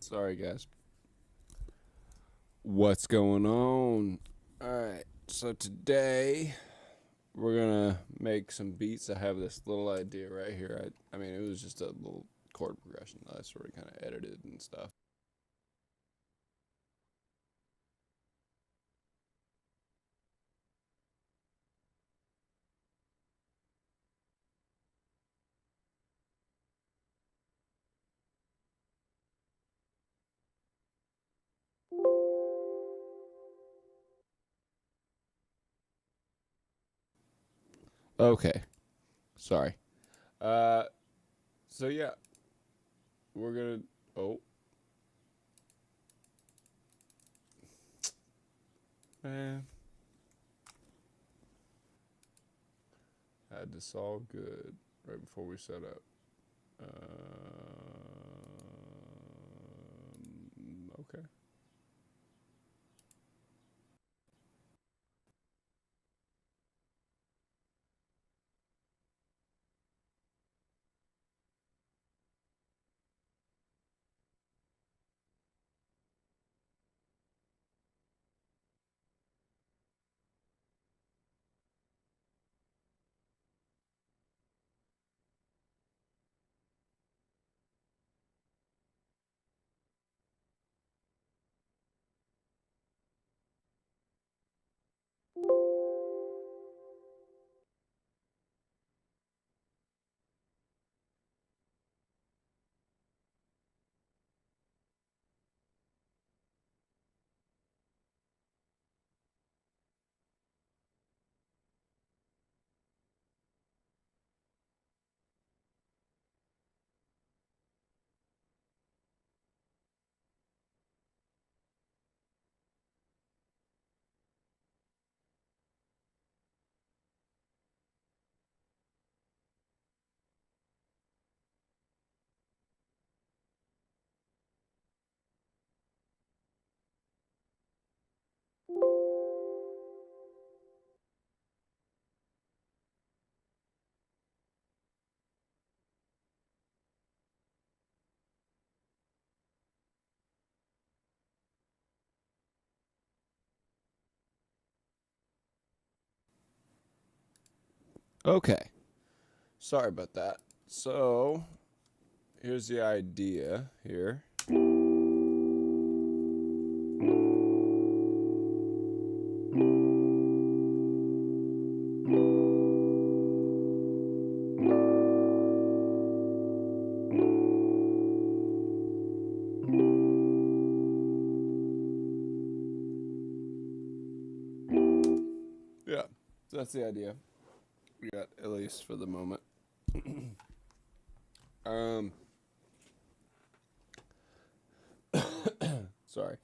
Sorry, guys. What's going on? Alright, so today we're gonna make some beats. I have this little idea right here. I mean, it was just a little chord progression that I sort of kind of edited and stuff. Okay, sorry. Uh, so yeah, we're gonna. Oh, man, had this all good right before we set up. Okay. Okay. Sorry about that. So here's the idea here. Yeah, that's the idea. We got at least for the moment. um, sorry.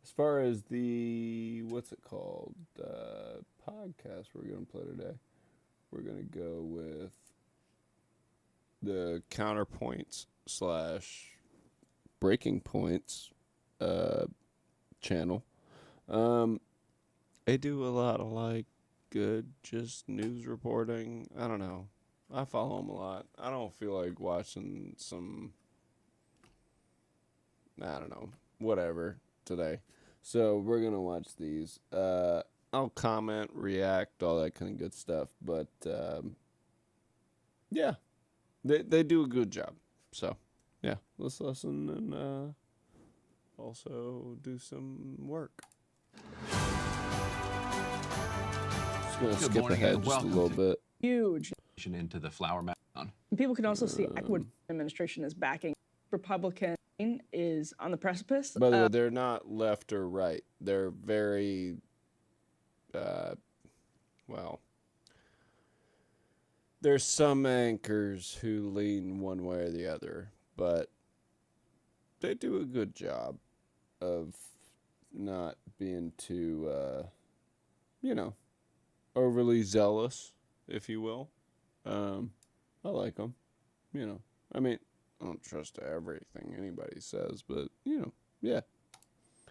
As far as the what's it called podcast we're gonna play today, we're gonna go with the counterpoints slash breaking points uh, channel. Um, they do a lot of like good just news reporting. I don't know. I follow them a lot. I don't feel like watching some I don't know, whatever today. So we're gonna watch these. I'll comment, react, all that kind of good stuff. But yeah, they do a good job. So yeah, let's listen and also do some work. Just gonna Good skip morning ahead and just a welcome little to bit. Huge. into the flower mound. People can also see Ecuador administration is backing. Republican is on the precipice. By the way, they're not left or right. They're very, well, there's some anchors who lean one way or the other, but they do a good job of not being too, you know, overly zealous, if you will. I like them, you know. I mean, I don't trust everything anybody says, but, you know, yeah.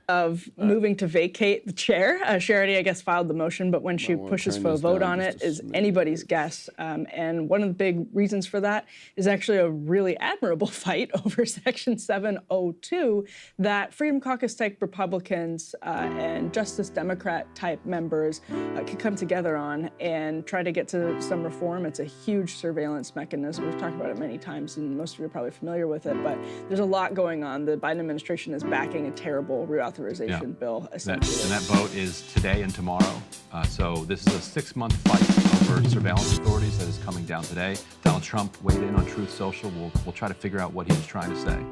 of moving to vacate the chair. Charity, I guess, filed the motion, but when she pushes for a vote on it is anybody's guess. And one of the big reasons for that is actually a really admirable fight over Section 702 that Freedom Caucus type Republicans and Justice Democrat type members could come together on and try to get to some reform. It's a huge surveillance mechanism. We've talked about it many times, and most of you are probably familiar with it, but there's a lot going on. The Biden administration is backing a terrible reauthorization bill, essentially. And that vote is today and tomorrow. So this is a 6-month fight over surveillance authorities that is coming down today. Donald Trump weighed in on Truth Social. We'll try to figure out what he was trying to say.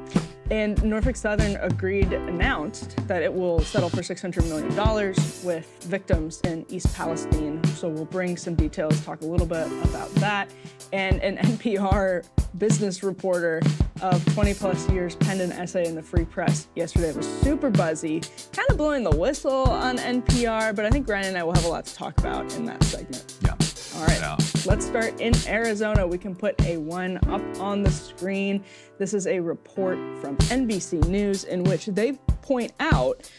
And Norfolk Southern announced that it will settle for $600 million with victims in East Palestine. So we'll bring some details, talk a little bit about that. And an NPR business reporter of 20 plus years penned an essay in the Free Press yesterday. It was super buzzy, kind of blowing the whistle on NPR, but I think Ryan and I will have a lot to talk about in that segment. Yeah. All right, let's start in Arizona. We can put a one up on the screen. This is a report from NBC News in which they point out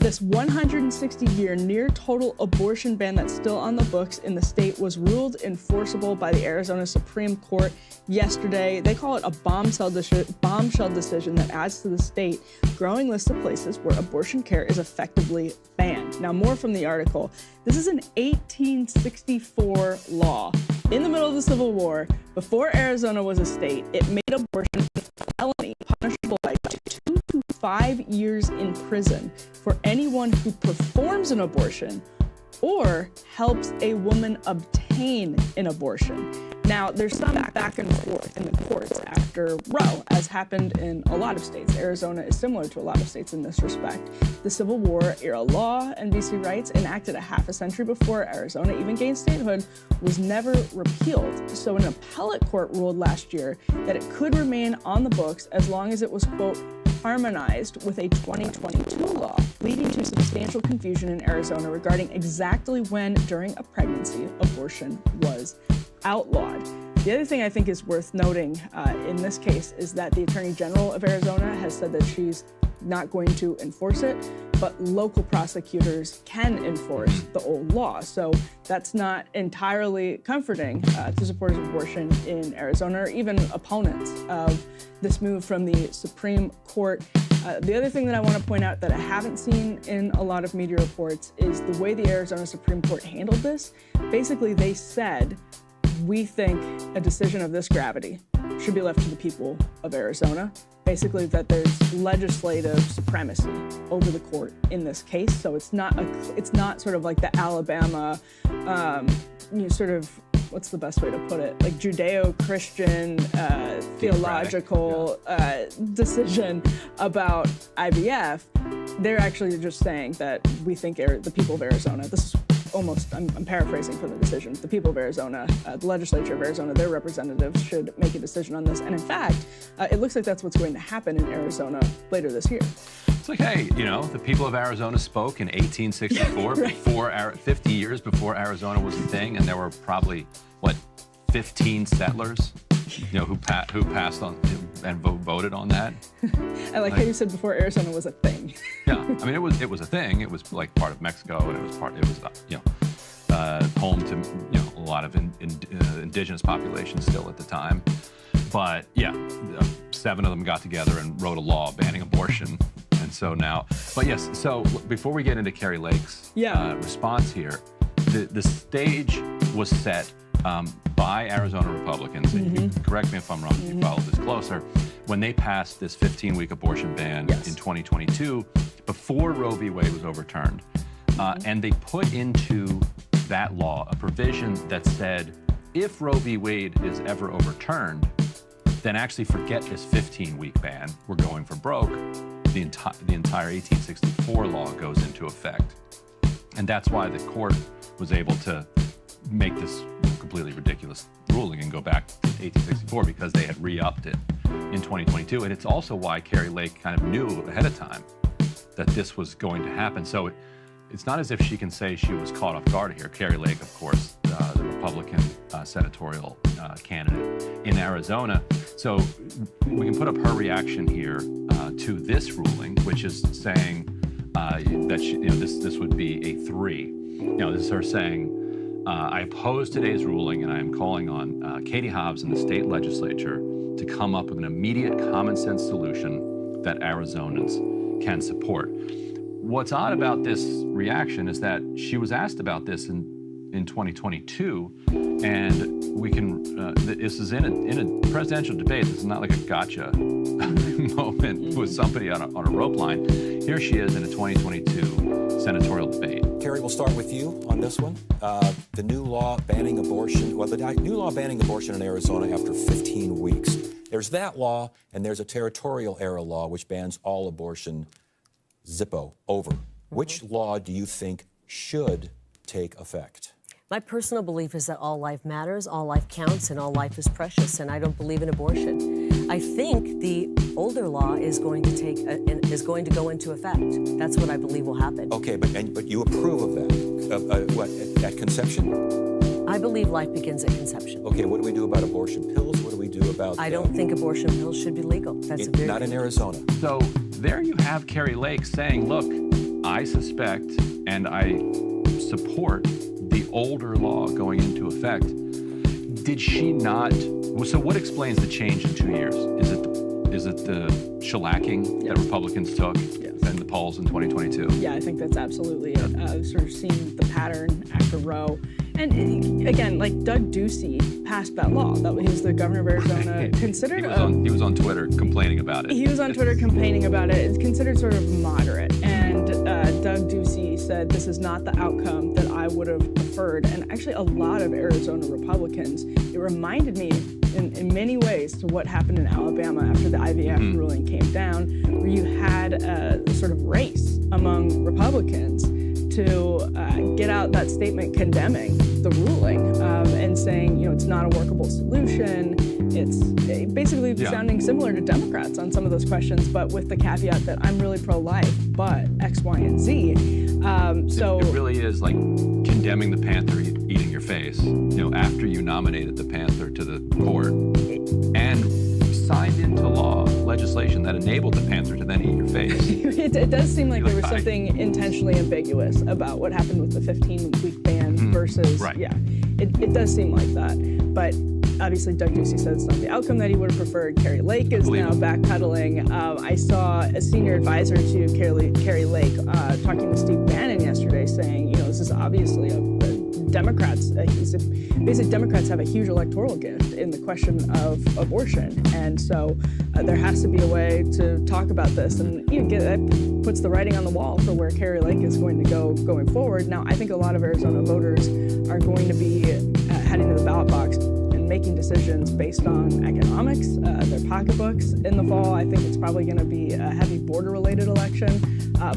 this 160-year near total abortion ban that's still on the books in the state was ruled enforceable by the Arizona Supreme Court yesterday. They call it a bombshell decision that adds to the state growing list of places where abortion care is effectively banned. Now, more from the article. This is an 1864 law in the middle of the Civil War, before Arizona was a state. It made abortion a felony punishable by 2 to 5 years in prison for anyone who performs an abortion or helps a woman obtain an abortion. Now, there's some back and forth in the courts after Roe, as happened in a lot of states. Arizona is similar to a lot of states in this respect. The Civil War era law, NBC writes, enacted a half a century before Arizona even gained statehood, was never repealed. So an appellate court ruled last year that it could remain on the books as long as it was, quote, harmonized with a 2022 law, leading to substantial confusion in Arizona regarding exactly when, during a pregnancy, abortion was outlawed. The other thing I think is worth noting in this case is that the Attorney General of Arizona has said that she's not going to enforce it, but local prosecutors can enforce the old law. So that's not entirely comforting to supporters of abortion in Arizona or even opponents of this move from the Supreme Court. The other thing that I want to point out that I haven't seen in a lot of media reports is the way the Arizona Supreme Court handled this. Basically, they said, we think a decision of this gravity should be left to the people of Arizona. Basically, that there's legislative supremacy over the court in this case. So it's not sort of like the Alabama, sort of, what's the best way to put it? Like Judeo-Christian theological decision about IVF. They're actually just saying that we think the people of Arizona, this is almost, I'm paraphrasing from the decision, the people of Arizona, the legislature of Arizona, their representatives should make a decision on this. And in fact, it looks like that's what's going to happen in Arizona later this year. It's like, hey, the people of Arizona spoke in 1864, right. 50 years before Arizona was a thing, and there were probably, 15 settlers, who passed on and voted on that. I like how you said before Arizona was a thing. Yeah, I mean, it was a thing. It was like part of Mexico, and it was home to a lot of indigenous populations still at the time. But yeah, 7 of them got together and wrote a law banning abortion. And so now, but yes, so before we get into Kari Lake's response here, the stage was set by Arizona Republicans, and you can correct me if I'm wrong, if you follow this closer, when they passed this 15-week abortion ban in 2022, before Roe v. Wade was overturned. And they put into that law a provision that said, if Roe v. Wade is ever overturned, then actually forget this 15-week ban. We're going for broke. The entire 1864 law goes into effect. And that's why the court was able to make this completely ridiculous ruling and go back to 1864, because they had re-upped it in 2022. And it's also why Kari Lake kind of knew ahead of time that this was going to happen. So it's not as if she can say she was caught off guard here. Kari Lake, of course, the Republican senatorial candidate in Arizona. So we can put up her reaction here to this ruling, which is saying, that this would be a 3. This is her saying, I oppose today's ruling, and I am calling on Katie Hobbs and the state legislature to come up with an immediate common sense solution that Arizonans can support. What's odd about this reaction is that she was asked about this in 2022, and we can. This is in a presidential debate. This is not like a gotcha moment with somebody on a rope line. Here she is in a 2022 senatorial debate. Kerry, we'll start with you on this one. The new law banning abortion. Well, the new law banning abortion in Arizona after 15 weeks. There's that law, and there's a territorial era law which bans all abortion. Zippo over. Which law do you think should take effect? My personal belief is that all life matters, all life counts, and all life is precious, and I don't believe in abortion. I think the older law is going to go into effect. That's what I believe will happen. Okay, but you approve of that? What, at conception? I believe life begins at conception. Okay, what do we do about abortion pills? What do we do about... I don't think abortion pills should be legal. That's very not in Arizona. So there you have Kerry Lake saying, look, I suspect and I support the older law going into effect. Did she not? So what explains the change in 2 years? Is it the shellacking that Republicans took in the polls in 2022? Yeah, I think that's absolutely it. I've sort of seen the pattern after Roe. And again, like Doug Ducey passed that law. He was the governor of Arizona. Considered he was on Twitter complaining about it. He was on Twitter complaining about it. It's considered sort of moderate. And Doug Ducey said, this is not the outcome that I would have preferred. And actually, a lot of Arizona Republicans, it reminded me in many ways to what happened in Alabama after the IVF ruling came down, where you had a sort of race among Republicans to get out that statement condemning the ruling and saying, it's not a workable solution. It's basically sounding similar to Democrats on some of those questions, but with the caveat that I'm really pro-life, but X, Y, and Z. It really is like condemning the panther eating your face, after you nominated the panther to the court and signed into law legislation that enabled the panther to then eat your face. It does seem like there was something intentionally ambiguous about what happened with the 15-week ban versus, it does seem like that. But obviously Doug Ducey said it's not the outcome that he would have preferred. Kerry Lake is now backpedaling. I saw a senior advisor to Kerry Lake talking to Steve Bannon yesterday saying, this is obviously Democrats have a huge electoral gift in the question of abortion, and so there has to be a way to talk about this, and that puts the writing on the wall for where Kerry Lake is going to go going forward. Now, I think a lot of Arizona voters are going to be heading to the ballot box and making decisions based on economics, their pocketbooks in the fall. I think it's probably going to be a heavy border-related election.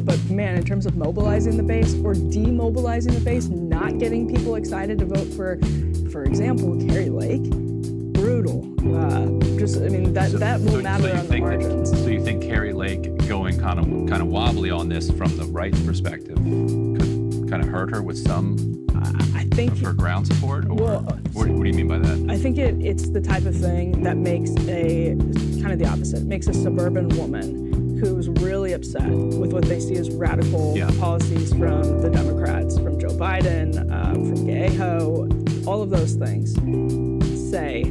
But man, in terms of mobilizing the base or demobilizing the base, not getting people excited to vote for example, Kerry Lake, brutal. That will matter on the margins. So you think Kerry Lake going kind of wobbly on this from the right's perspective could kind of hurt her with some I think of her ground support? Or what do you mean by that? I think it's the type of thing that makes kind of the opposite. It makes a suburban woman who's really upset with what they see as radical policies from the Democrats, from Joe Biden, from Gayho, all of those things, say,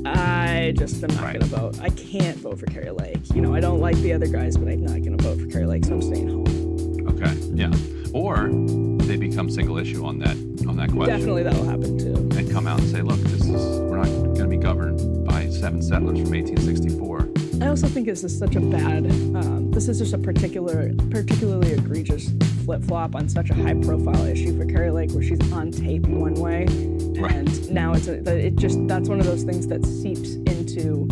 I just am not going to vote. I can't vote for Kerry Lake. I don't like the other guys, but I'm not going to vote for Kerry Lake, so I'm staying home. Okay, yeah. Or they become single issue on that question. Definitely that'll happen too. And come out and say, look, we're not going to be governed by 7 settlers from 1864. I also think this is such a bad, this is just a particularly egregious flip-flop on such a high-profile issue for Kerry Lake, where she's on tape one way, and now that's one of those things that seeps into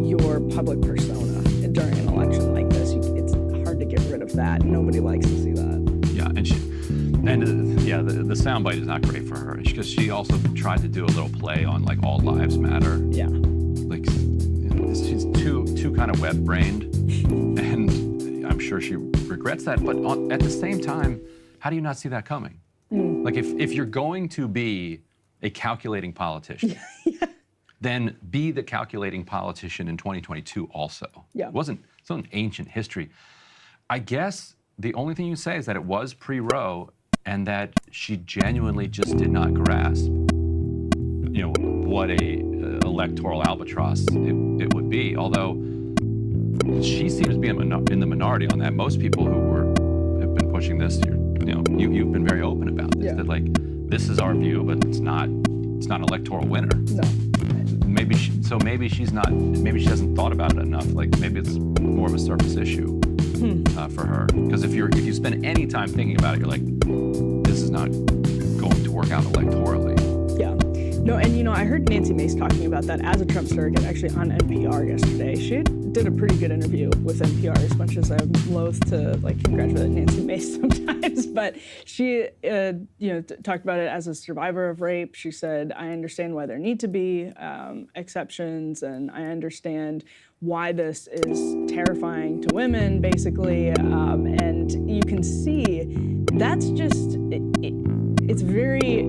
your public persona during an election like this. It's hard to get rid of that. Nobody likes to see that. Yeah, the soundbite is not great for her because she also tried to do a little play on like all lives matter. Yeah. Like she's too kind of web-brained, and I'm sure she regrets that. But at the same time, how do you not see that coming? Like if you're going to be a calculating politician, then be the calculating politician in 2022 also. Yeah. It's an ancient history. I guess the only thing you say is that it was pre-Roe and that she genuinely just did not grasp, what a electoral albatross it would be. Although she seems to be in the minority on that. Most people who have been pushing this, you've been very open about this. Yeah. That like this is our view, but it's not an electoral winner. No. Maybe she hasn't thought about it enough. Like maybe it's more of a surface issue for her. Because if you spend any time thinking about it, you're like, this is not going to work out electorally. Yeah. No, and I heard Nancy Mace talking about that as a Trump surrogate actually on NPR yesterday. She did a pretty good interview with NPR, as much as I'm loath to congratulate Nancy Mace sometimes. But she, talked about it as a survivor of rape. She said, I understand why there need to be exceptions, and I understand why this is terrifying to women, basically. And you can see that's just, it's very,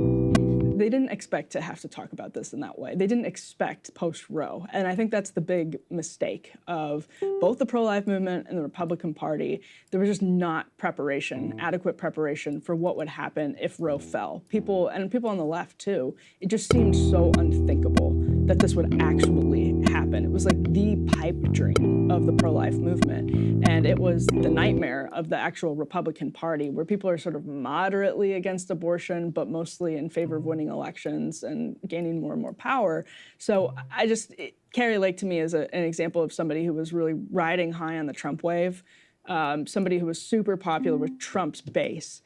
they didn't expect to have to talk about this in that way. They didn't expect post-Roe. And I think that's the big mistake of both the pro-life movement and the Republican Party. There was just not adequate preparation for what would happen if Roe fell. People on the left too, it just seemed so unthinkable that this would actually happen. It was like the pipe dream of the pro-life movement. And it was the nightmare of the actual Republican Party, where people are sort of moderately against abortion, but mostly in favor of winning elections and gaining more and more power. So Kari Lake to me is an example of somebody who was really riding high on the Trump wave, somebody who was super popular with Trump's base.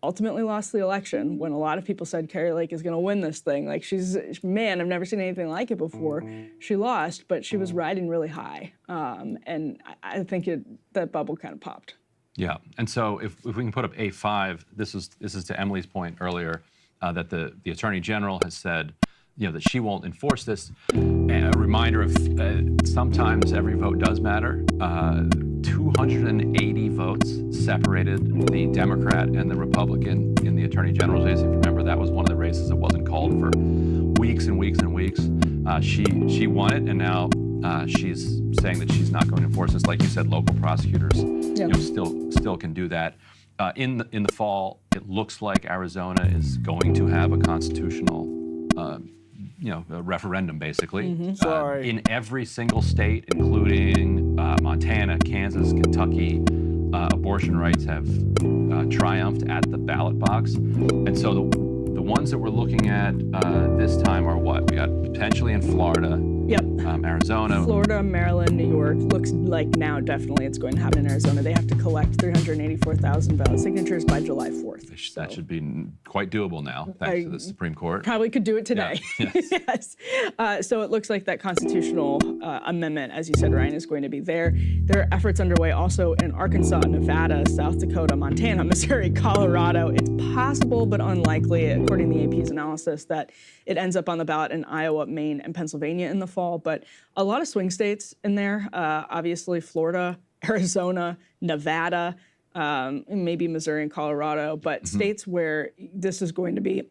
Ultimately lost the election when a lot of people said Kari Lake is going to win this thing. Like I've never seen anything like it before. She lost, but she was riding really high. And I think that bubble kind of popped. Yeah, and so if we can put up A5, this is to Emily's point earlier, that the Attorney General has said, that she won't enforce this. And a reminder of sometimes every vote does matter. 280 votes separated the Democrat and the Republican in the Attorney General's race. If you remember, that was one of the races that wasn't called for weeks and weeks and weeks. She won it, and now she's saying that she's not going to enforce this. Like you said, local prosecutors, still can do that. In the fall, it looks like Arizona is going to have a constitutional, a referendum, basically. Sorry. In every single state, including Montana, Kansas, Kentucky, abortion rights have triumphed at the ballot box. And so the ones that we're looking at this time are what? We got potentially in Florida. Yep. Arizona. Florida, Maryland, New York. Looks like now definitely it's going to happen in Arizona. They have to collect 384,000 ballot signatures by July 4th. That should be quite doable now, thanks to the Supreme Court. Probably could do it today. Yeah. Yes. So it looks like that constitutional amendment, as you said, Ryan, is going to be there. There are efforts underway also in Arkansas, Nevada, South Dakota, Montana, Missouri, Colorado. It's possible, but unlikely, according to the AP's analysis, that it ends up on the ballot in Iowa, Maine, and Pennsylvania in the fall. But a lot of swing states in there, obviously Florida, Arizona, Nevada, maybe Missouri and Colorado, but states where this is going to be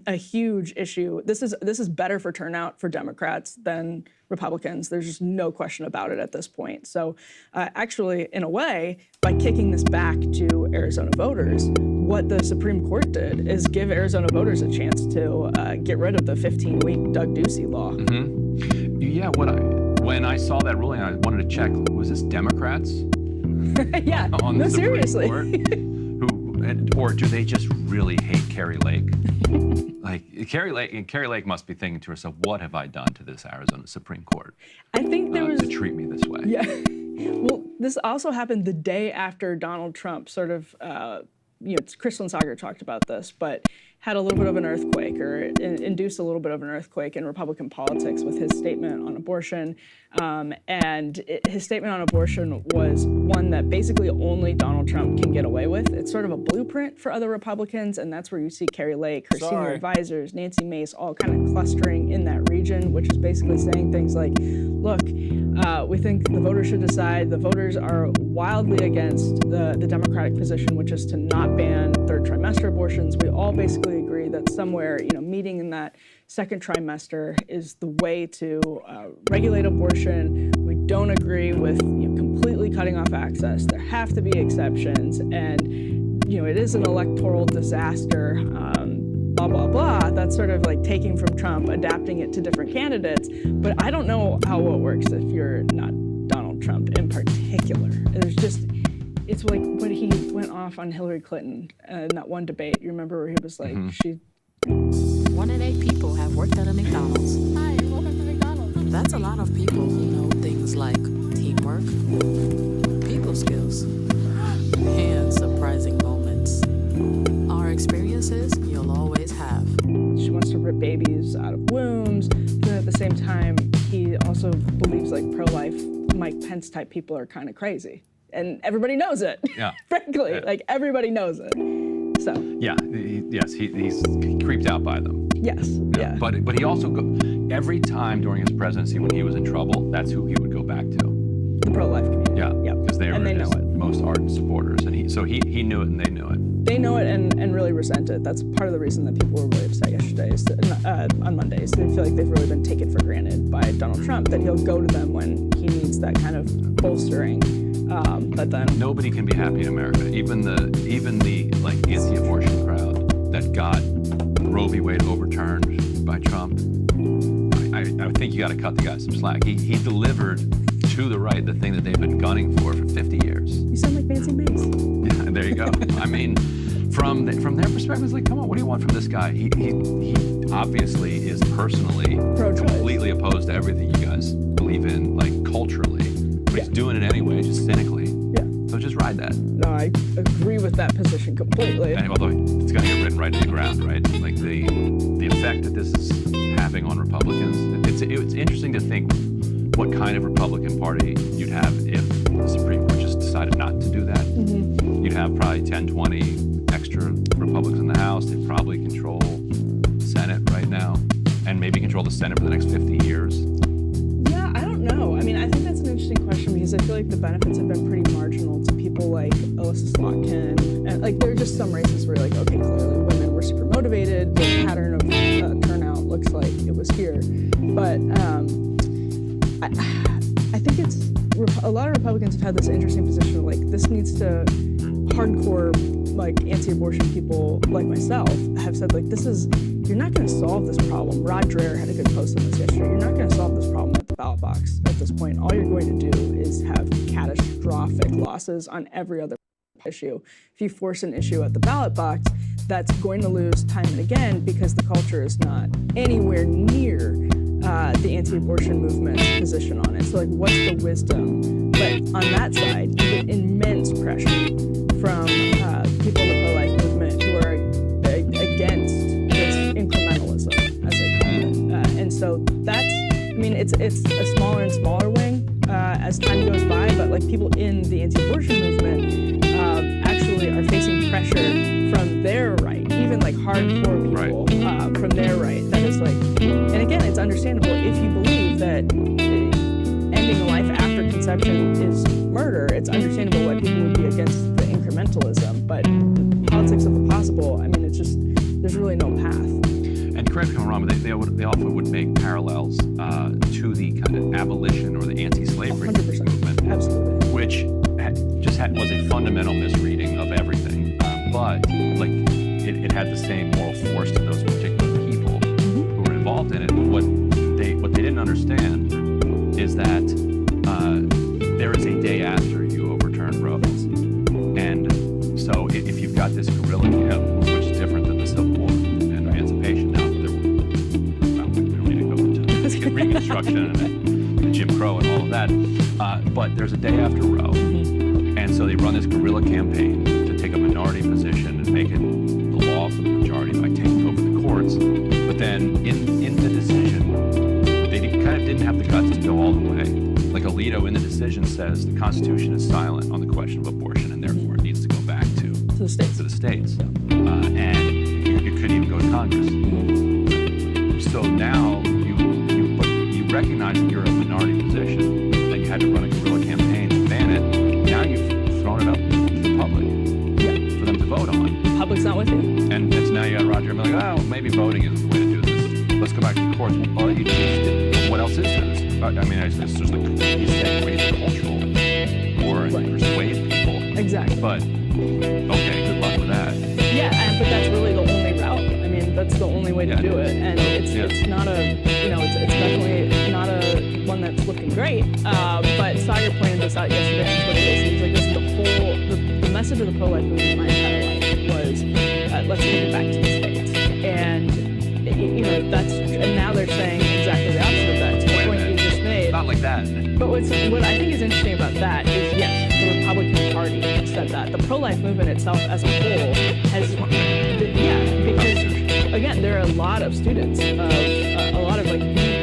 a huge issue. This is better for turnout for Democrats than Republicans. There's just no question about it at this point. So actually, in a way, by kicking this back to Arizona voters, what the Supreme Court did is give Arizona voters a chance to get rid of the 15-week Doug Ducey law. Yeah, when I saw that ruling, I wanted to check, was this Democrats? Yeah, on the Supreme seriously. Court? Or do they just really hate Kari Lake? Like Kari Lake must be thinking to herself, what have I done to this Arizona Supreme Court? I think there was to treat me this way. Yeah. Well, this also happened the day after Donald Trump sort of, Crystal Sager talked about this, but had a little bit of an earthquake or induced a little bit of an earthquake in Republican politics with his statement on abortion. His statement on abortion was one that basically only Donald Trump can get away with. It's sort of a blueprint for other Republicans, and that's where you see Kari Lake, her senior advisors, Nancy Mace, all kind of clustering in that region, which is basically saying things like, look, we think the voters should decide. The voters are wildly against the Democratic position, which is to not ban third trimester abortions. We all basically agree that somewhere, meeting in that second trimester is the way to regulate abortion. We don't agree with completely cutting off access. There have to be exceptions, and it is an electoral disaster. Blah blah blah. That's sort of like taking from Trump, adapting it to different candidates. But I don't know how it works if you're not Donald Trump in particular. It's like when he went off on Hillary Clinton in that one debate. You remember where he was like, she. 1 in 8 people have worked at a McDonald's. Hi, welcome to McDonald's. That's a lot of people who know things like teamwork, people skills, and surprising moments. Our experiences you'll always have. She wants to rip babies out of wombs, but at the same time, he also believes like pro-life Mike Pence type people are kind of crazy. And everybody knows it. Yeah. Frankly, Yeah. like everybody knows it. So. Yeah, he's creeped out by them. Yes. Yeah. But he also every time during his presidency when he was in trouble, that's who he would go back to. The pro-life community. Yeah. Yep. Because they were know his it. most ardent supporters, and he knew it and they knew it. They know it and really resent it. That's part of the reason that people were really upset yesterday on Mondays. They feel like they've really been taken for granted by Donald Trump, that he'll go to them when he needs that kind of bolstering. But then nobody can be happy in America. Even the like anti-abortion crowd that got Roe v. Wade overturned by Trump. I think you got to cut the guy some slack. He delivered to the right the thing that they've been gunning for 50 years. You sound like Nancy Mace. Yeah, there you go. I mean, from their perspective, it's like, come on, what do you want from this guy? He obviously is personally Pro-choice. completely opposed to everything you guys believe in, like culturally. But he's doing it anyway, just cynically. Yeah. So just ride that. No, I agree with that position completely. And although it's going to get written right into the ground, right? Like the effect that this is having on Republicans. It's interesting to think what kind of Republican Party you'd have if the Supreme Court just decided not to do that. Mm-hmm. You'd have probably 10, 20 extra Republicans in the House. They'd probably control the Senate right now, and maybe control the Senate for the next 50 years. Yeah, I don't know. I mean, I think that's an interesting question because I feel like the benefits have been pretty marginal to people like Alyssa Slotkin. And like, there are just some races where you're like, okay, clearly women were super motivated. The pattern of turnout looks like it was here. But I think it's a lot of Republicans have had this interesting position of like, this needs to hardcore like anti-abortion people like myself have said like, you're not going to solve this problem. Rod Dreher had a good post on this yesterday. You're not going to solve this problem at the ballot box at this point. All you're going to do is have catastrophic losses on every other issue. If you force an issue at the ballot box, that's going to lose time and again because the culture is not anywhere near the anti-abortion movement's position on it. So like, what's the wisdom? But on that side, you get immense pressure from people in the pro-life movement who are against this incrementalism, as they call it. And so that's, I mean, it's a smaller and smaller wing as time goes by, but like people in the anti-abortion movement actually are facing pressure from their right, even like hardcore people from their right. That is like, and again, it's understandable if you believe that ending a life after conception is murder. It's understandable why people would be against the incrementalism, but the politics of the possible, I mean, it's just, there's really no path. And correct me if I'm wrong, but they often would make parallels to the kind of abolition or the anti-slavery 100%. movement, Absolutely. which was a fundamental misreading of everything. But like it had the same moral force to those particular people who were involved in it. What they didn't understand is that there is a day after you overturn Roe, and so if you've got this guerrilla camp, which is different than the Civil War and emancipation. Now, we don't need to go into Reconstruction and Jim Crow and all of that, but there's a day after Roe, and so they run this guerrilla campaign to take a minority position and make it the law for the majority by taking over the courts. But then in the decision, they kind of didn't have the guts to go all the way. Like Alito in the decision says the Constitution is silent on the question of abortion, and therefore it needs to go back to the states. And you could even go to Congress. So now you recognize that you're in a minority position, and you had to run a guerrilla campaign to ban it. Now you've thrown it up to the public for them to vote on. The public's not with you. And so now you got Roger like, oh, maybe voting isn't the way to do this. Let's go back to the courts. Well, what else is there? I mean, it's just like these things where you cultural or persuade people. Exactly. But okay, good luck with that. Yeah, but that's really the only route. I mean, that's the only way to do it, and it's not a, it's definitely not a one that's looking great. But Saagar pointed this out yesterday on Twitter. He's like, listen, the message of the pro-life movement my entire life was, let's take it back to the states, and and now they're saying exactly the opposite of that. To the point you just made. Not like that. But what I think is interesting about that is, yes, the Republican Party said that. The pro-life movement itself as a whole has, because, again, there are a lot of students, deep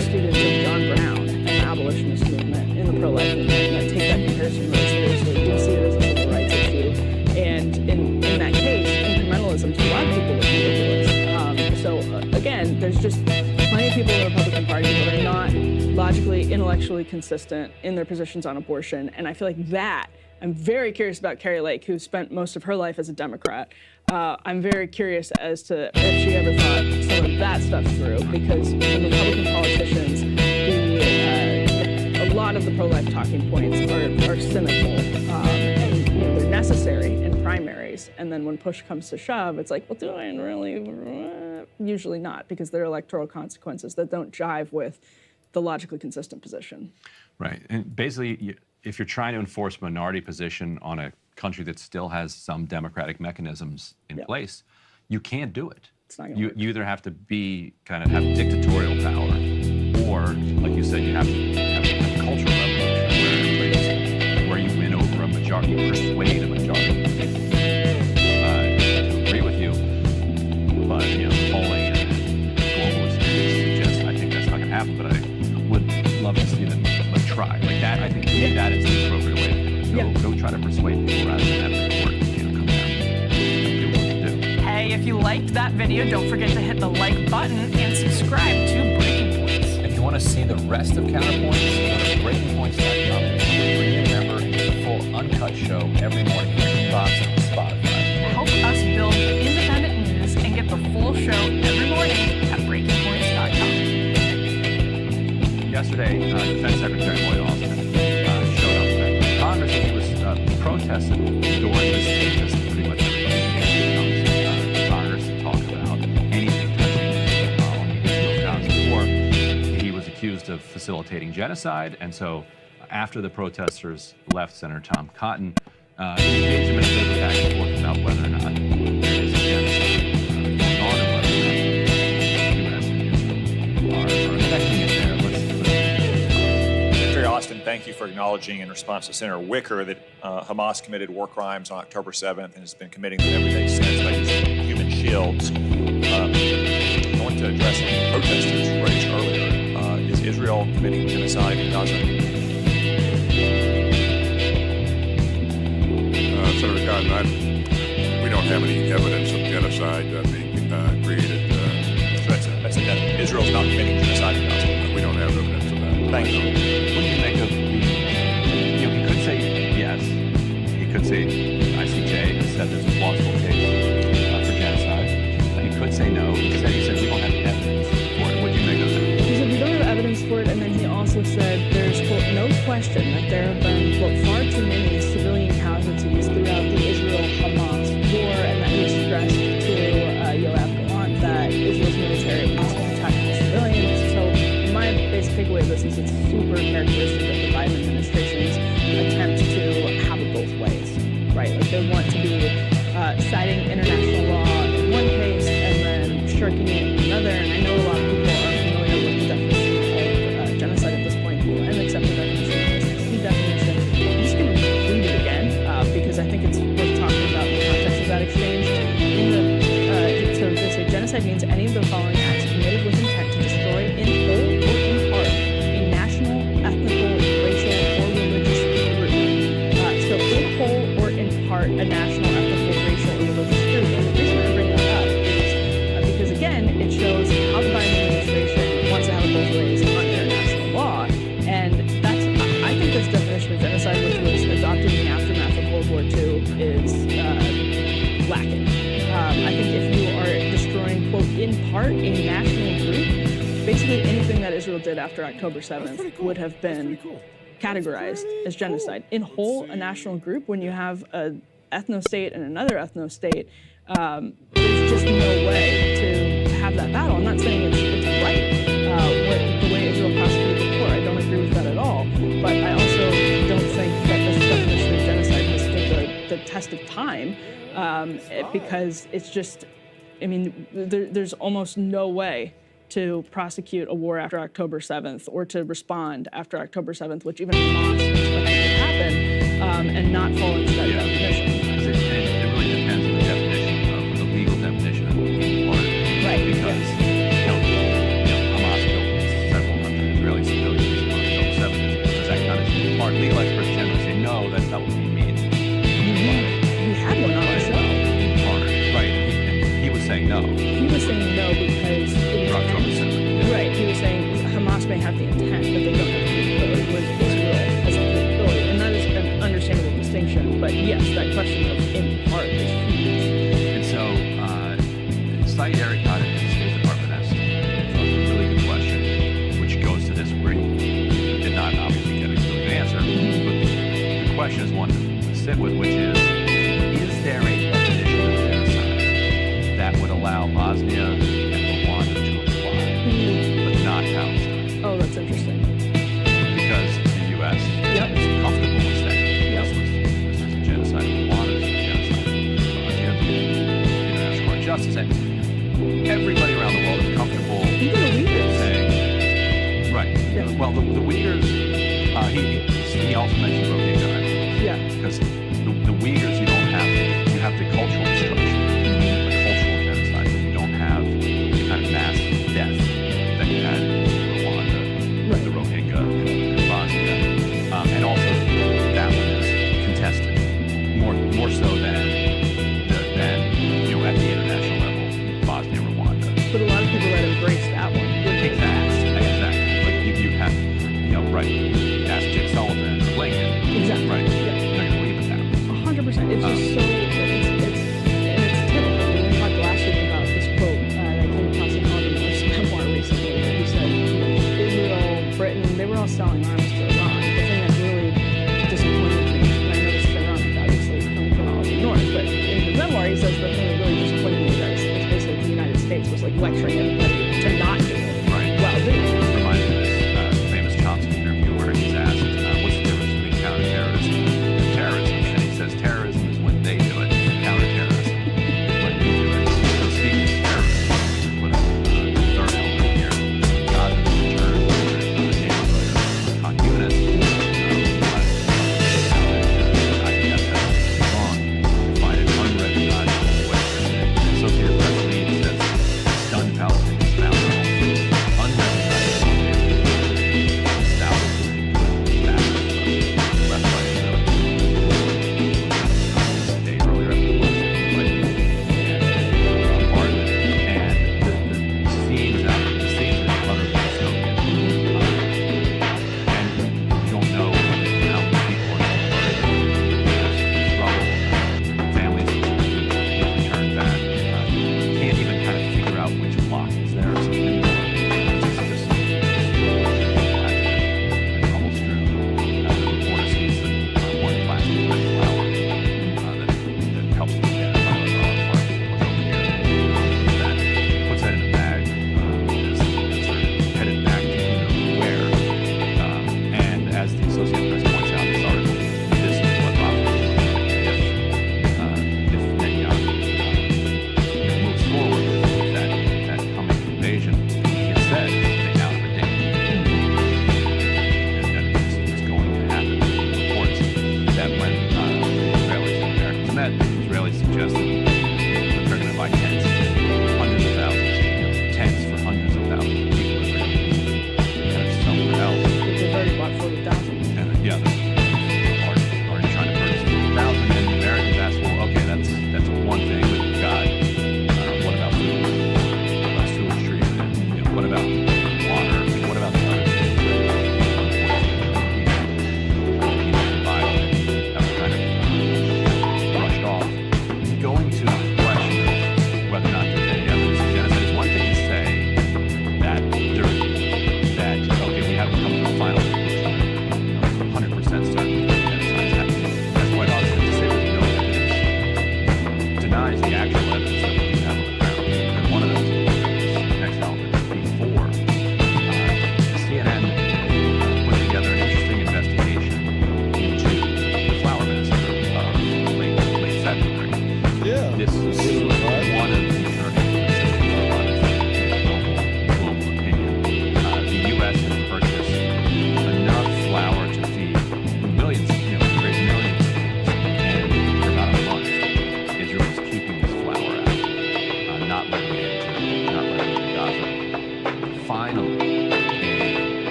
students of John Brown and the abolitionist movement in the pro-life movement that take that comparison really seriously, do see it as a civil rights issue. And in that case, incrementalism to a lot of people is ridiculous. Again, there's just plenty of people in the Republican Party who are not logically, intellectually consistent in their positions on abortion. And I feel like that, I'm very curious about Carrie Lake, who spent most of her life as a Democrat. I'm very curious as to if she ever thought some of that stuff through, because some Republican politicians, a lot of the pro-life talking points are cynical, and they're necessary in primaries. And then when push comes to shove, it's like, well, do I really? Usually not, because there are electoral consequences that don't jive with the logically consistent position. Right. And basically, if you're trying to enforce minority position on a country that still has some democratic mechanisms in place, you can't do it. It's not gonna work. You either have to be have dictatorial power, or, like you said, you have to have a cultural revolution where you win over a majority, you persuade a majority of people to agree with you. But polling and globalist suggest I think that's not going to happen. But I would love to see them try like that. I think that is the appropriate way to go try to persuade people rather than have the court come down and do what to do. Hey, if you liked that video, don't forget to hit the like button and subscribe to Breaking Points. If you want to see the rest of Counterpoints, go to breakingpoints.com, become a premium member, and get the full uncut show every morning here on Spotify. Help us build independent news and get the full show every morning at breakingpoints.com. Yesterday, Defense Secretary Lloyd Austin showed up at Congress, and he was protesting during this pretty much everything that comes to Congress to talk about anything touching the Israel-Gaza war. He was accused of facilitating genocide, and so after the protesters left Senator Tom Cotton, he engaged him in a bit of a back and forth about whether or not there is a genocide going on, and whether or not the U.S. and Israel are affecting it there. Secretary Austin, thank you for acknowledging in response to Senator Wicker that Hamas committed war crimes on October 7th and has been committing them every day since by using human shields. I want to address what the protesters raised earlier. Is Israel committing genocide in Gaza? Senator Cotton, we don't have any evidence of genocide being created. That's Israel's not committing genocide in Gaza. We don't have evidence of that. Thank you. What do you make of he could say yes. He could say ICJ has said there's a plausible case for genocide. He could say no. He said we don't have evidence for it. What do you make of that? He said we don't have evidence for it, and then he also said there's, quote, no question that there have been, quote, far too many civilian casualties throughout the Israel-Hamas war, and that he stressed to Yoav Gallant that Israel's military must protect the civilians. So my basic takeaway of this is it's super characteristic of the Biden administration's attempt to have it both ways, right? Like they want to be citing international law in one case and then shirking it in another. And I know a lot of people are familiar with the definition of genocide at this point. And accept the definition. The definition. I'm just going to read it again because I think it's worth talking about the context of that exchange. So they say genocide means any of the following acts committed with intent to destroy in whole or in part a national, ethnical, racial, or religious group. basically anything that Israel did after October 7th pretty cool. would have That's been pretty cool. categorized as genocide. Cool. In whole, a national group, when you have an ethno-state and another ethno-state, there's just no way to have that battle. I'm not saying it's right, the way Israel prosecuted the war. I don't agree with that at all. But I also don't think that this definition of genocide has stood the test of time, because it's just, I mean, there's almost no way to prosecute a war after October 7th or to respond after October 7th, which even Hamas expected to happen, and not fall into that definition. Because it really depends on the definition of the legal definition of war. Right. Because Hamas killed several hundred Israeli civilians on October 7th. Does that kind of part? Legal experts generally say no, that's not what we mean. We had one on the show. Right. He was saying no. He was saying no because it was October 7th. right. He was saying Hamas may have the intent, but they don't have the capability. Whereas Israel has the capability, and that is an understandable distinction. But yes, that question of in part is huge. And so, Saeed Erekat at the State Department asked a really good question, which goes to this, where he did not obviously get a good answer. But the question is one to sit with, which is there a definition of genocide that would allow Bosnia and Rwanda to apply, but not Palestine? Oh, that's interesting. Because the U.S. Yep. is comfortable with saying Yep. this was a genocide of Rwanda, this was a genocide of Bosnia, the International Court of Justice. And everybody around the world is comfortable Even the Uyghurs. saying, right. Yeah. Well, the Uyghurs, he also mentioned Rohingya, Yeah. because the Uyghurs, you have the cultural destruction, the cultural genocide, but you don't have the kind of mass death that you had in Rwanda, Right. the Rohingya, and Bosnia. And also, that one is contested, more so than at the international level, Bosnia, Rwanda. But a lot of people that embrace that one would take that. Exactly. Like you have, right, ask Jake Sullivan or Lincoln. Exactly. Right. Yeah. They're going to leave it that. 100%. It's just so, it's typical. We talked last week about this quote that came across in Hollywood's memoir recently, where he said, Israel, Britain, they were all selling arms to Iran. The thing that really disappointed me, and I know this is ironic, obviously, coming from all of the North, but in his memoir, he says the thing that really disappointed me is basically the United States was like lecturing everybody to not do it. Right. While doing it. Reminds me of this famous Chomsky interview where he's asked, what's the difference between counterterrorism and terrorism? And he says terrorism is when they do it. Counterterrorism is when you do it. So speaking of terrorism, just put a third element here. God has returned to the neighborhood of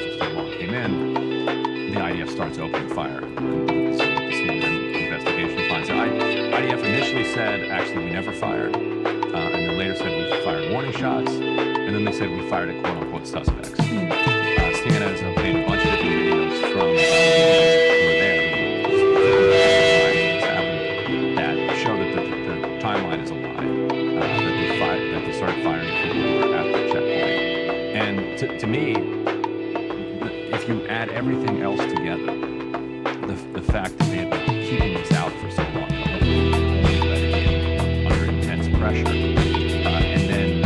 intelligence law came in, the IDF starts opening fire. The CNN investigation finds out. IDF initially said, actually, we never fired, and then later said we fired warning shots, and then they said we fired at quote-unquote suspects. CNN has obtained a bunch of different videos from who were there that show that the timeline is a lie, that they started firing people who were at the checkpoint. And to me, if you add everything else together, the fact that they had been keeping this out for so long, under intense pressure, and then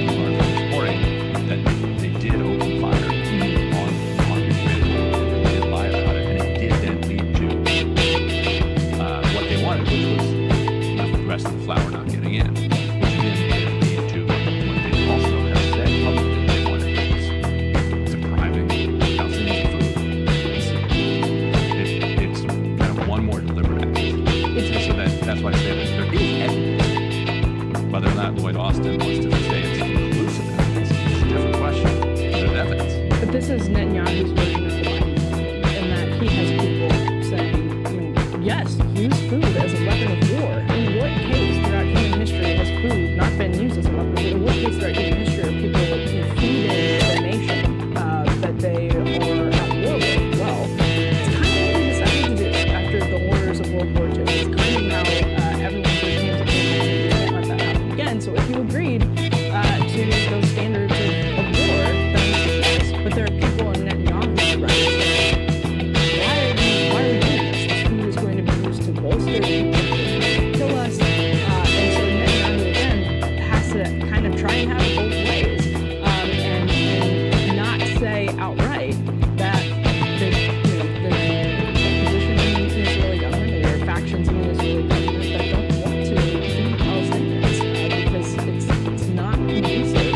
learned from reporting that they did open fire on people, they did lie about it, and it did then lead to what they wanted, which was the rest of the flour not getting in, which then lead to what they also have said publicly they wanted, which was depriving Palestinians of food. It's kind of one more deliberate act. So that's why I say that there is evidence. Whether or not Lloyd Austin wants to say it's conclusive evidence is a different question. But there's evidence. But this is Netanyahu's version of the Biden problem, in that he has people saying, yes, use food as a weapon of war. In what case throughout human history has food not been used as a weapon of war? In what case throughout human history are people feeding their nation that they are at war with? Well, it's kind of what we decided to do after the horrors of World War II. It's kind of now everyone sort of came to the table and we can't let that happen again. So if you agreed to those standards of war, then yes. But there are people in Netanyahu's right saying, why are we doing this? This food is going to be used to bolster people, kill us. And so Netanyahu again has to kind of try and have it both ways, and not say outright that there's a position in the Israeli government, or there are factions in the Israeli government that don't want to feed Palestinians, because it's not conducive to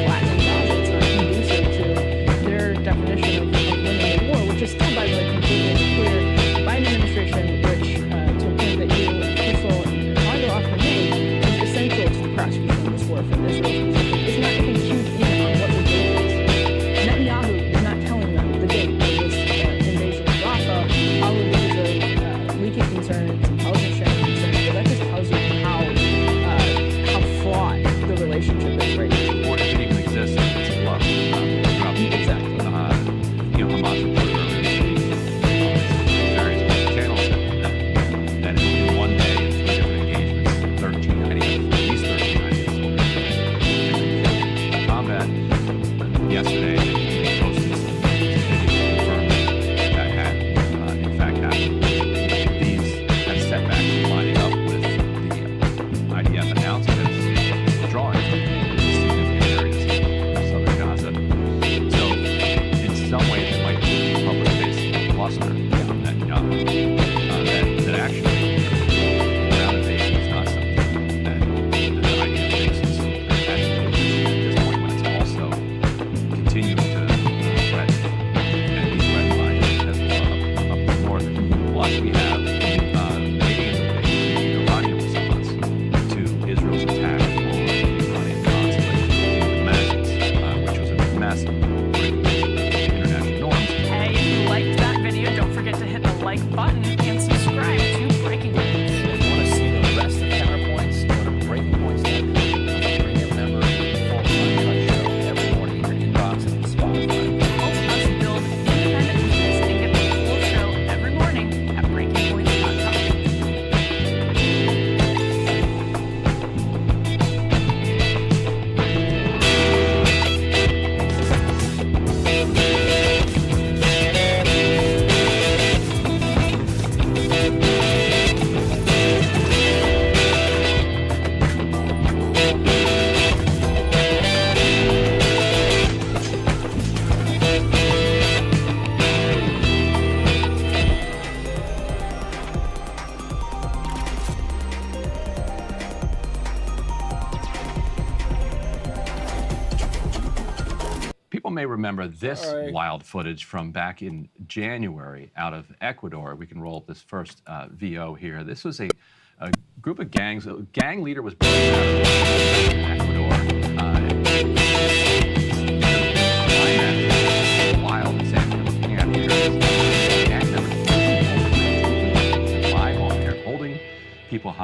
flattening Gaza. It's not conducive to their definition of winning the war, which is still, by the way, completely clear. The Biden administration, which to a point that you, Crystal, and Margot often made, is essential to the prosecution of this war from Israel's position, is not even cued in on what the date is. Netanyahu is not telling them the date of this invasion of Rafah, probably because of leaking concerns, intelligence sharing concerns, but that just tells you how fraught the relationship is right now. Or if it even exists, it's a bluff. Throughout the Exactly. Hamas reported earlier this week on various channels that in one day, in 3 different engagements, 13 IDF, at least 13 IDFs will be in combat. Yesterday, they posted some video confirming that had, in fact, happened. These have setbacks lining up with the IDF announcements withdrawing from significant areas of southern Gaza. So, in some ways, it might be a public-facing bluster from Netanyahu that actually ground invasion is not something that the IDF thinks is advantageous at this point, when it's also continuing to threaten and be threatened by Hezbollah up the north. Plus, we have leading into the Iranian response to Israel's attack on the Iranian consulate in Damascus, which was a massive breach of international norms. Hey, if you liked that video, don't forget to hit the like button and subscribe to Breaking Points. If you want to see the rest of Counterpoints, go to breakingpoints.com. Premium member, full uncut show every morning in your inbox and on Spotify. Help us build independent news and get the full show every morning at BreakingPoints.com. People may remember this Sorry. wild footage from back in January out of Ecuador. We can roll up this first VO here. This was a group of gangs. A gang leader was brought out of Ecuador. Climax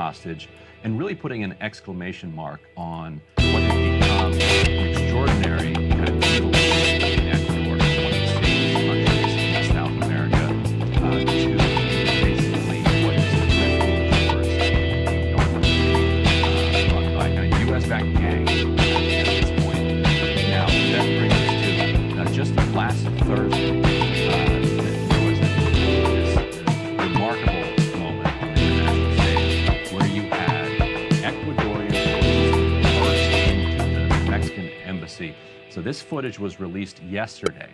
hostage, and really putting an exclamation mark on what has become an extraordinary kind of evolution in Ecuador, one of the safest countries in South America, to basically what is the North run by kind of U.S.-backed gangs at this point. Now, that brings us to just last Thursday, there was this remarkable moment on the international stage where you had Ecuadorian forces burst into the Mexican embassy. So this footage was released yesterday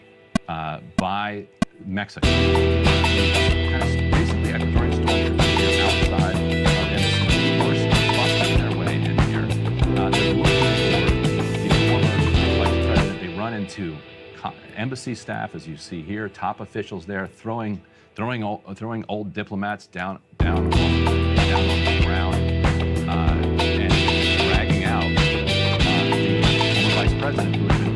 by Mexico. Kind of basically Ecuadorian stormtroopers outside of embassy, first busting their way in here. They're looking for the former vice president. They run into embassy staff, as you see here, top officials there, throwing old diplomats down on the ground, and dragging out the former vice president, who had been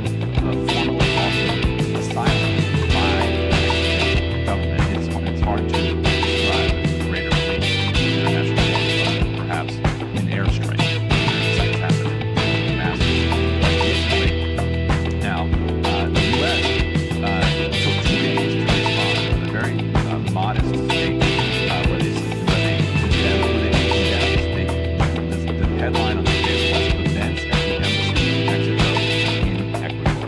formally offered asylum by the government. It's hard to describe the greater relief international law, perhaps an airstrike. It's happened in massive quite recently. Now, the U.S. took 2 days to respond with a very modest statement where they condemned the headline on the page was "Events at the Embassy in Mexico in Ecuador."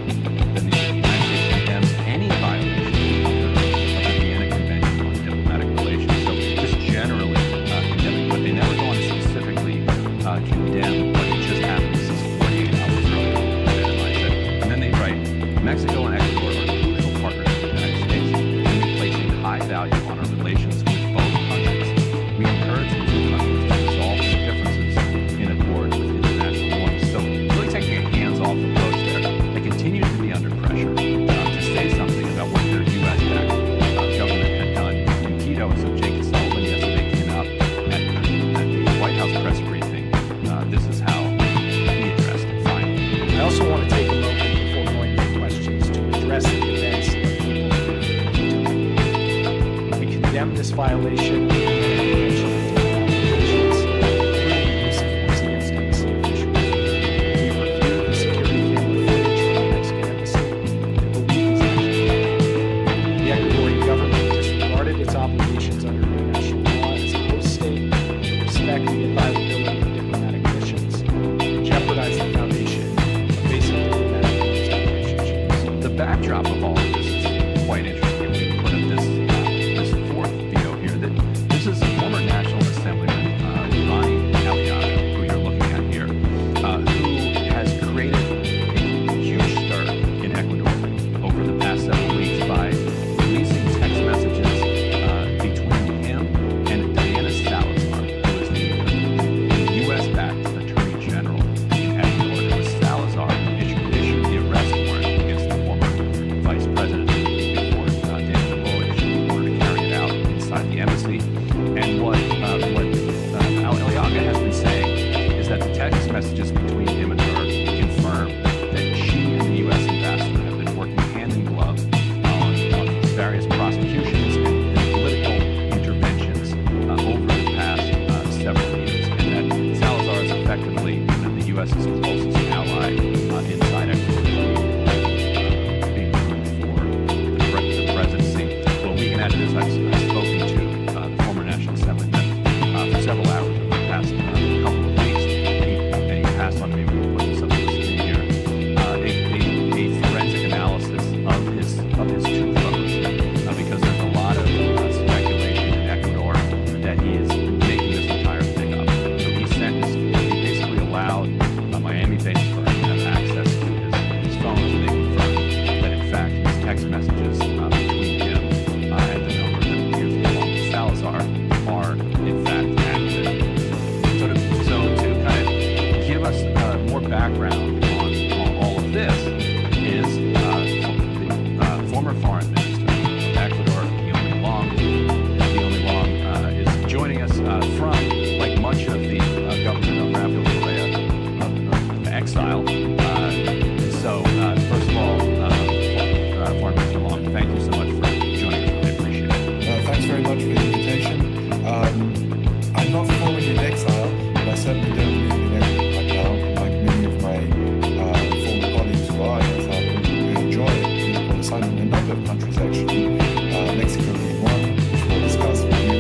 Then the United States condemns any violation of the Vienna Convention on Diplomatic Relations. So just generally condemning, but they never go on to specifically condemn what had just happened. This is 48 hours earlier, the headline said. And then they write, "Mexico and Ecuador are crucial partners of the United States, and we place a high value on our relations with both countries. We encourage the two countries to resolve their differences in accord with international norms." So really taking a hands-off approach there. They continue to be under pressure to say something about what their U.S.-backed government had done in Quito. So Jake Sullivan yesterday came out at the White House press briefing. This is how he addressed it finally. I also want to take a moment before going to questions to address the events of people. We condemn this violation of the Convention on Diplomatic Relations, including the use of force against embassy officials. We review the security camera footage from the Mexican embassy and believe these actions. The Ecuadorian government disregarded its obligations under international law as a host state to respect the inviolability of diplomatic missions and jeopardize the foundation of basic diplomatic relationships. The backdrop of all of this is quite interesting. We put up this fourth video here. That this is former National Assemblyman Ronnie Aliaga, who you're looking at here, who has created a huge stir in Ecuador over the past several weeks by releasing text messages between him and Diana Salazar, who is the U.S.-backed Attorney General in Ecuador. It was Salazar who issued the arrest warrant against the former vice president before number of countries actually, Mexico being one, which we'll discuss with you,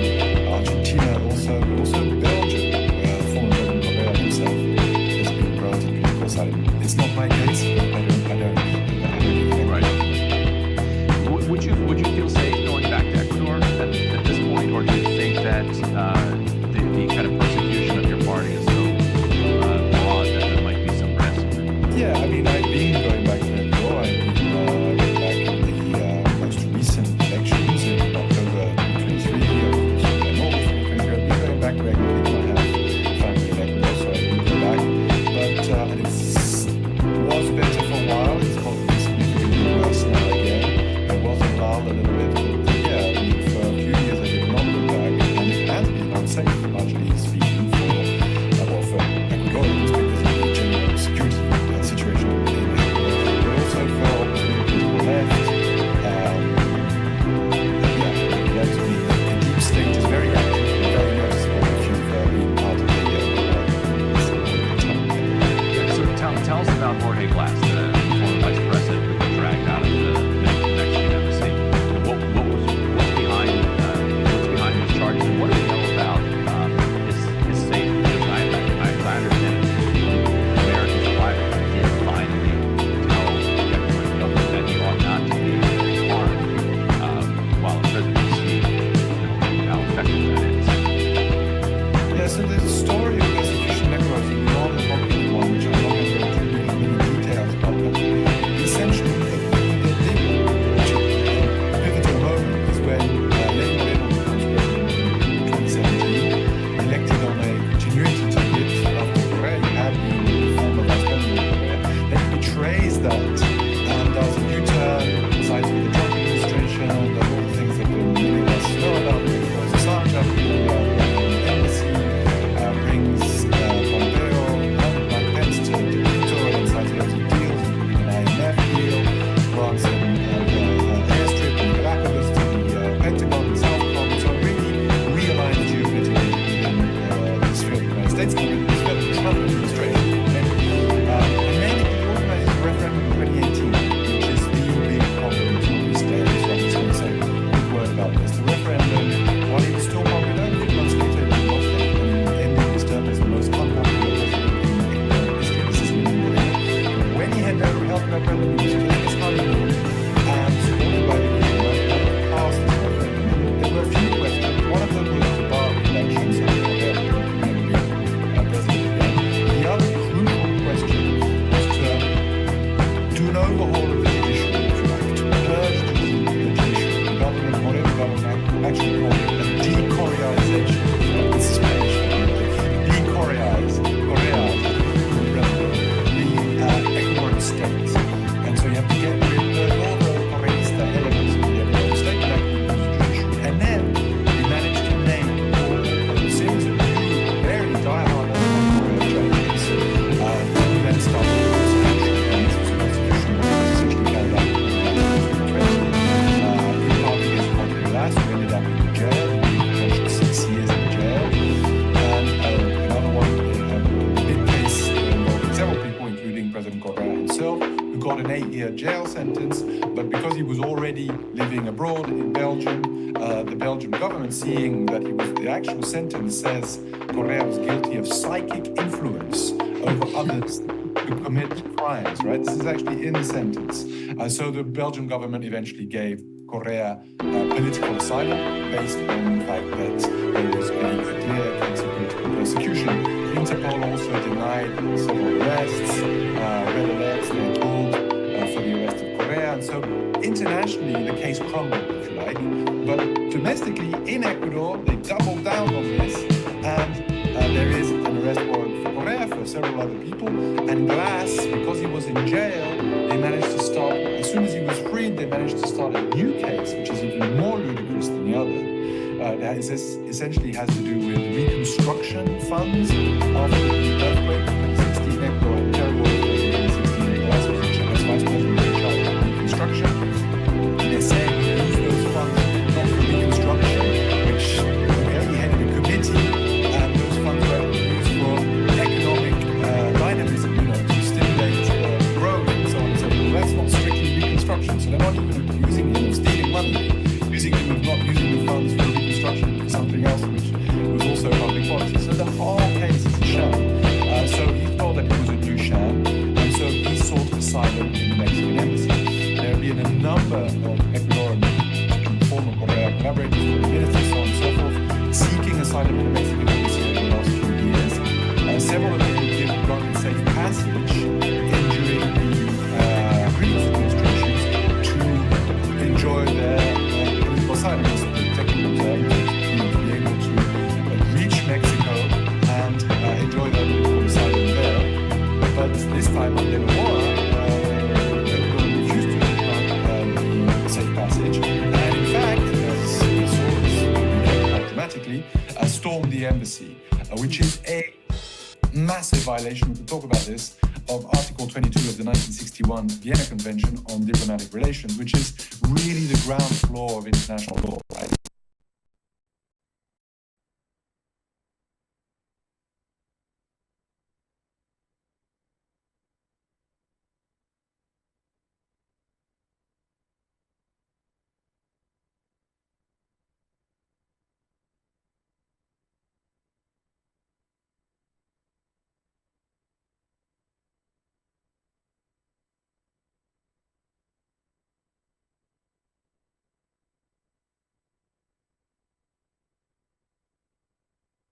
Argentina also, but also Belgium, where former President Correa himself has been relatively close-sided. It's not my case, but I don't Right. Would you feel safe going back to Ecuador at this point, or do you think that the kind of persecution of your party is so broad that there might be some risk? Yeah, I mean, I've been going back to Ecuador. I went back in the most recent elections in October 2023 and August 2023. I've been going back regularly. I have family in Ecuador, so I do go back. But it was better for a while. It's got significantly worse now again. There was a lull a little bit, but yeah, I mean, for a few years I did not go back, and it has been unsafe, largely speaking, for Ecuadorians because of the general security situation in Ecuador. But also for the left, the deep state is very active and very noticeable if you've been part of So tell us about Jorge Glass, the former vice president who was dragged out of the Mexican embassy. What's behind his charges, and what do we know about his safety? Because I understand the American survivor did finally tell the Ecuadorian government that he ought not to be harmed while in presidency. How effective that is. Yeah, so there's a story of persecution in Ecuador, it's a non-popular one, which I'm not going to go into many details about, but essentially the pivotal moment is when Lenin becomes president in 2017, elected on a continuity ticket after Correa. He had been the former vice president of Correa. Then he betrays that and does a U-turn, sides with the Trump administration, does all the things that many of us know about, throws Assange up to the embassy, brings Pompeo and Mike Pence to Quito and signs loads of deals, including an IMF deal, grants an airstrip in Galapagos to the Pentagon and Southcom. So really realigns geopolitically within the sphere of the United States and within the sphere of the Trump administration. And then he organizes a referendum in 2018, which is the big problem until these days. So I'm just going to say a quick word about this. The referendum, while it was still popular, a few months later, he lost it and ended his term as the most unpopular president in economic history. This is really important. When he had never held a referendum, he was just his honeymoon and supported by the people and passed this referendum. There were a few questions. One of them was to bar the election, so Correa would never be president again. The other crucial question was to do an overhaul of the judiciary, if you like, to purge the judiciary, the government, whatever government actually called it, a de-Correization. This is Spanish. De-Correize, Correize, the Ecuadorian state. And so you have to get rid of all the Correista elements of the Ecuadorian state, like the judiciary. And then we managed to name a series of new, very diehard Correa judges who then started the prosecution. And this was a prosecution that was essentially carried out in 2020. In part against Jorge Glass, who ended up in jail. He was 6 years in jail. And another one, a big case involving several people, including President Correa himself, who got an 8-year jail sentence. But because he was already living abroad in Belgium, the Belgian government, seeing that the actual sentence says Correa was guilty of psychic influence over others who commit crimes, right? This is actually in the sentence. So the Belgian government eventually gave Correa political asylum based on the fact that there was a clear case of political persecution. Interpol also denied several arrests, red alerts they called for the arrest of Correa. And so internationally, the case crumbled, if you like. But domestically, in Ecuador, they doubled down on this, and there is an arrest warrant for Correa, for several other people. And Glass, because he was in jail, they managed to start, as soon as he was freed, they managed to start a new case, which is even more ludicrous than the other. That essentially has to do with reconstruction funds after the earthquake in 2016. Ecuador had terrible earthquake in 2016. Glass was as vice president in charge of reconstruction. And they're saying he used those funds not for reconstruction, which he headed a committee, and those funds were used for economic dynamism, to stimulate growth and so on and so forth. That's not strictly reconstruction, so they're not even accusing basically with not using the funds for reconstruction for something else, which was also public policy. So the whole case is a sham. So he thought that it was a new sham, and so he sought asylum in the Mexican embassy. There have been a number of Ecuadorian former Correa collaborators, ministers, so on and so forth, seeking asylum in the Mexican embassy over the last few years. Several of them have been granted safe passage during the previous administrations to enjoy their political asylum. The technical term is to be able to reach Mexico and enjoy their political asylum there. But this time under the war, Ecuador refused to grant the safe passage, and in fact, as we saw quite dramatically, stormed the embassy, which is a massive violation, we can talk about this, of Article 22 of the 1961 Vienna Convention on Diplomatic Relations, which is really the ground floor of international law, right?